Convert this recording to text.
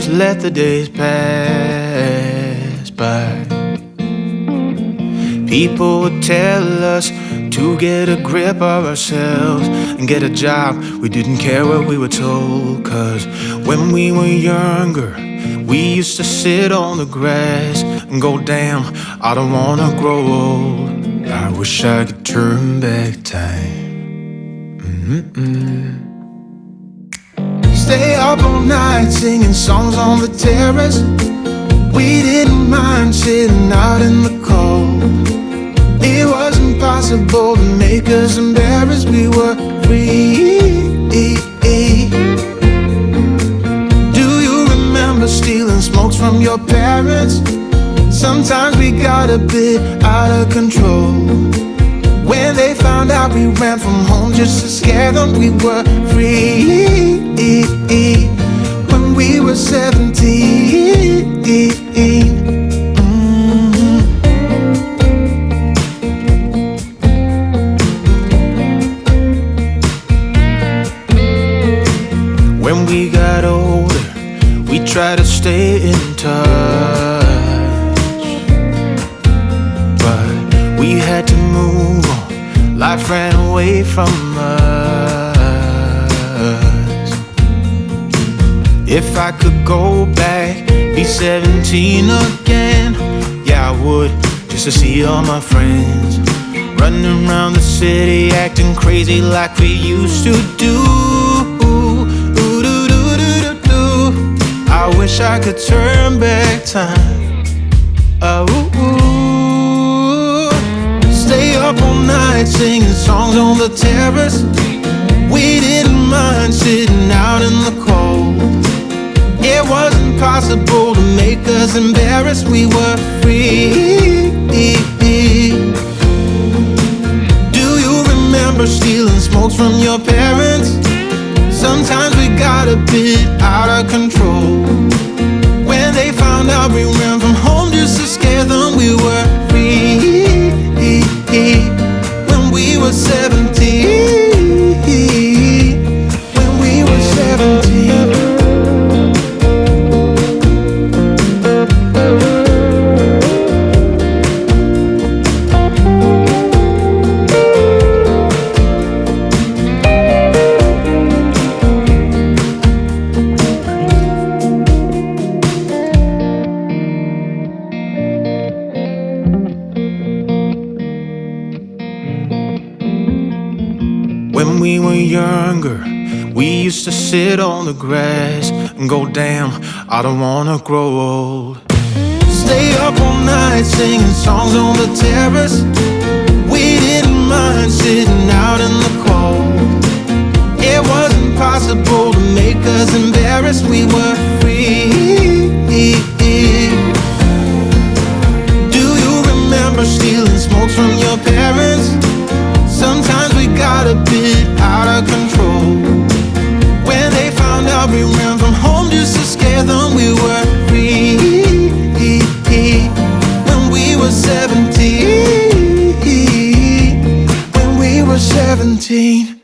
let the days pass by. People would tell us to get a grip of ourselves and get a job. We didn't care what we were told, 'cause when we were younger, we used to sit on the grass and go, damn, I don't wanna grow old. I wish I could turn back time. Stay up all night singing songs on the terrace. We didn't mind sitting out in the cold. It wasn't possible to make us embarrassed. We were free. Do you remember stealing smokes from your parents? Sometimes we got a bit out of control. When they found out we ran from home just to scare them, we were free. When we were 17. When we got older, we tried to stay in touch, but we had to move on. Life ran away from us. If I could go back, be 17 again, yeah, I would, just to see all my friends running around the city, acting crazy like we used to do. I wish I could turn back time. Stay up all night singing songs on the terrace. We didn't mind sitting out in the cold. It wasn't possible to make us embarrassed. We were free. Do you remember stealing smokes from your parents? Sometimes we got a bit out of control. When they found out we ran from home just to scare them, we were free. When we were 17. When we were 17. When we were younger, we used to sit on the grass and go, damn, I don't wanna grow old. Stay up all night singing songs on the terrace. We didn't mind sitting out in the cold. It wasn't possible to make us embarrassed. We were free. Do you remember stealing smokes from your parents? Sometimes we got a bit out